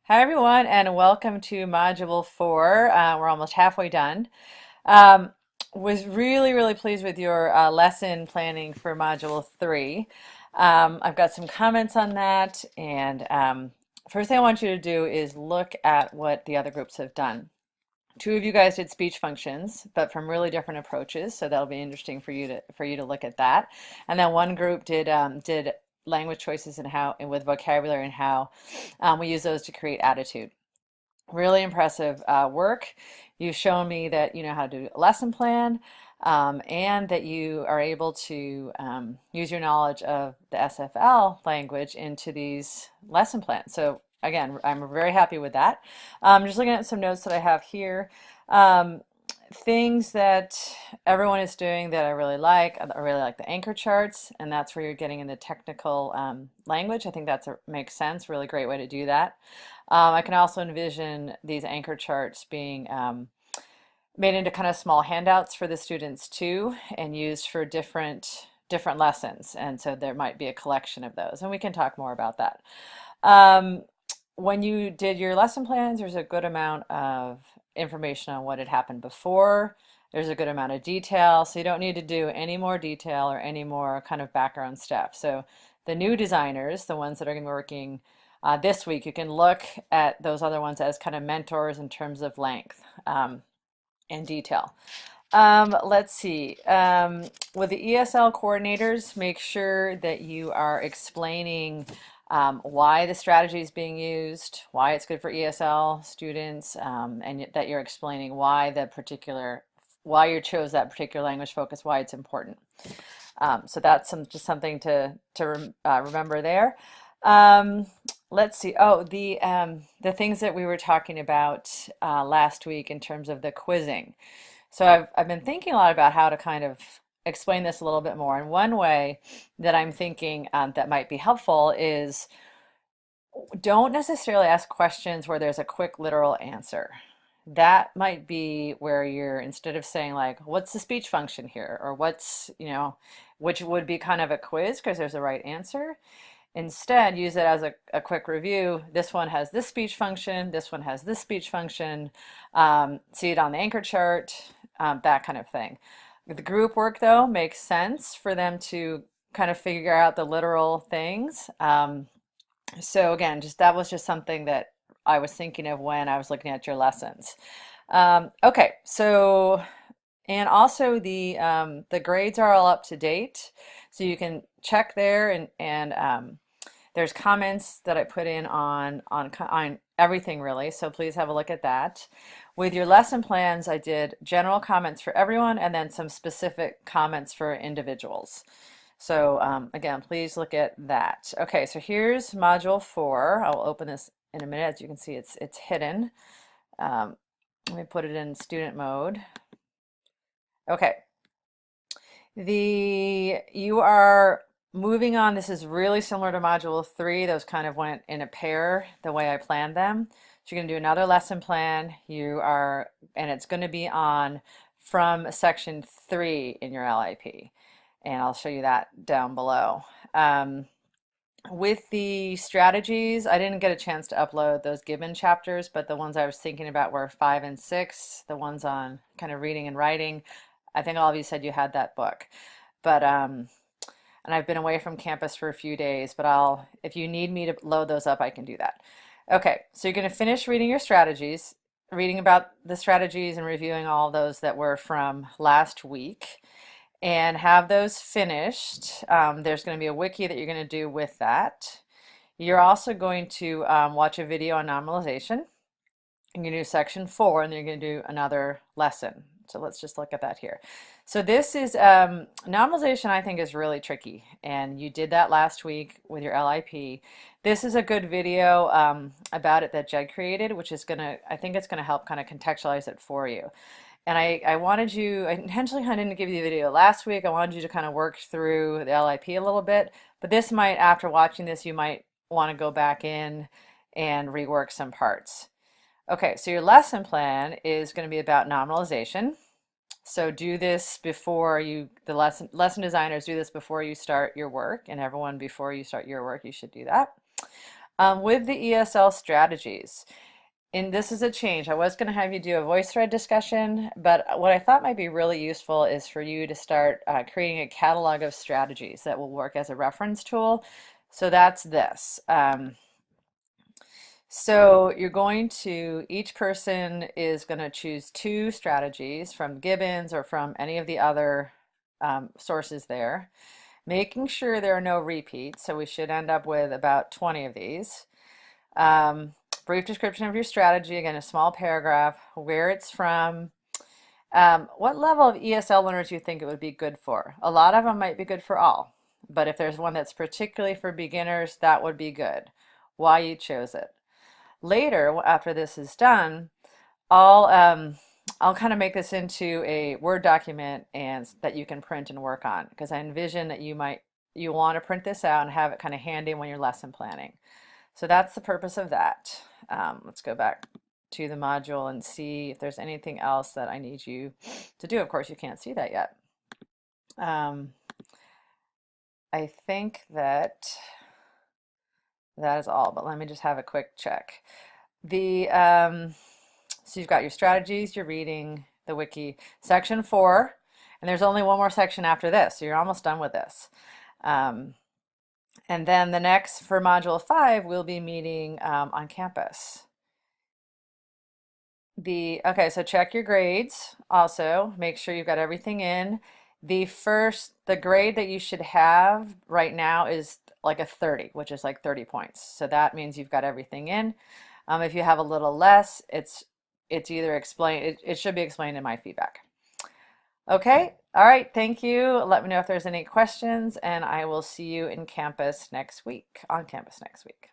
Hi, everyone, and welcome to Module 4. We're almost halfway done. Um, was really pleased with your lesson planning for Module 3. I've got some comments on that, and first thing I want you to do is look at what the other groups have done. Two of you guys did speech functions, but from really different approaches, so that'll be interesting for you to look at that. And then one group did language choices and with vocabulary and how we use those to create attitude. Really impressive work. You've shown me that you know how to do a lesson plan, and that you are able to use your knowledge of the SFL language into these lesson plans. So again, I'm very happy with that. Just looking at some notes that I have here. Um, Things that everyone is doing that I really like. I really like the anchor charts, and that's where you're getting into technical language. I think makes sense. Really great way to do that. I can also envision these anchor charts being made into kind of small handouts for the students too, and used for different lessons. And so there might be a collection of those, and we can talk more about that. Um, when you did your lesson plans, there's a good amount of information on what had happened before. There's a good amount of detail, so you don't need to do any more detail or any more kind of background stuff. So the new designers, the ones that are going to be working this week, you can look at those other ones as kind of mentors in terms of length and detail. Let's see. With the ESL coordinators, make sure that you are explaining why the strategy is being used, why it's good for ESL students, and that you're explaining why you chose that particular language focus, why it's important. So that's just something to remember there. Um, let's see. Oh, the things that we were talking about last week in terms of the quizzing. So I've been thinking a lot about how to kind of explain this a little bit more. And one way that I'm thinking that might be helpful is don't necessarily ask questions where there's a quick literal answer. That might be where you're, instead of saying like, what's the speech function here? Or which would be kind of a quiz because there's a right answer. Instead, use it as a quick review. This one has this speech function. This one has this speech function. See it on the anchor chart, that kind of thing. The group work, though, makes sense for them to kind of figure out the literal things. So again, that was just something that I was thinking of when I was looking at your lessons. Okay, so and also the grades are all up to date, so you can check there and there's comments that I put in on everything really, so please have a look at that. With your lesson plans, I did general comments for everyone and then some specific comments for individuals. So again, please look at that. Okay, so here's Module 4. I'll open this in a minute. As you can see, it's hidden. Let me put it in student mode. Okay, you are moving on. This is really similar to Module 3. Those kind of went in a pair the way I planned them. So you're going to do another lesson plan. And it's going to be on from section 3 in your LIP. And I'll show you that down below. With the strategies, I didn't get a chance to upload those given chapters, but the ones I was thinking about were 5 and 6, the ones on kind of reading and writing. I think all of you said you had that book. But and I've been away from campus for a few days, but if you need me to load those up, I can do that. Okay, so you're going to finish reading your strategies, reading about the strategies and reviewing all those that were from last week and have those finished. There's going to be a wiki that you're going to do with that. You're also going to watch a video on normalization. You're going to do section 4, and then you're going to do another lesson. So let's just look at that here. So this is normalization, I think, is really tricky, and you did that last week with your LIP. This is a good video about it that Jed created, which is I think it's gonna help kind of contextualize it for you. And I intentionally I didn't give you the video last week. I wanted you to kind of work through the LIP a little bit, but after watching this, you might want to go back in and rework some parts. Okay, so your lesson plan is going to be about nominalization. So do this the lesson designers do this before you start your work, and everyone before you start your work, you should do that. With the ESL strategies, and this is a change. I was going to have you do a VoiceThread discussion, but what I thought might be really useful is for you to start creating a catalog of strategies that will work as a reference tool. So that's this. So you're going to, each person is going to choose two strategies from Gibbons or from any of the other sources there, making sure there are no repeats. So we should end up with about 20 of these. Brief description of your strategy, again, a small paragraph, where it's from, what level of ESL learners you think it would be good for. A lot of them might be good for all, but if there's one that's particularly for beginners, that would be good. Why you chose it. Later, after this is done, I'll I'll kind of make this into a Word document and that you can print and work on, because I envision that you want to print this out and have it kind of handy when you're lesson planning. So that's the purpose of that. Let's go back to the module and see if there's anything else that I need you to do. Of course, you can't see that yet. I think that that is all, but let me just have a quick check. So you've got your strategies, your reading, the wiki, section 4, and there's only one more section after this, so you're almost done with this. And then the next, for module 5, we'll be meeting on campus. Okay, so check your grades also. Make sure you've got everything in. The grade that you should have right now is like a 30, which is like 30 points. So that means you've got everything in. If you have a little less, it's either explained, it should be explained in my feedback. Okay, all right, thank you. Let me know if there's any questions, and I will see you in campus next week, on campus next week.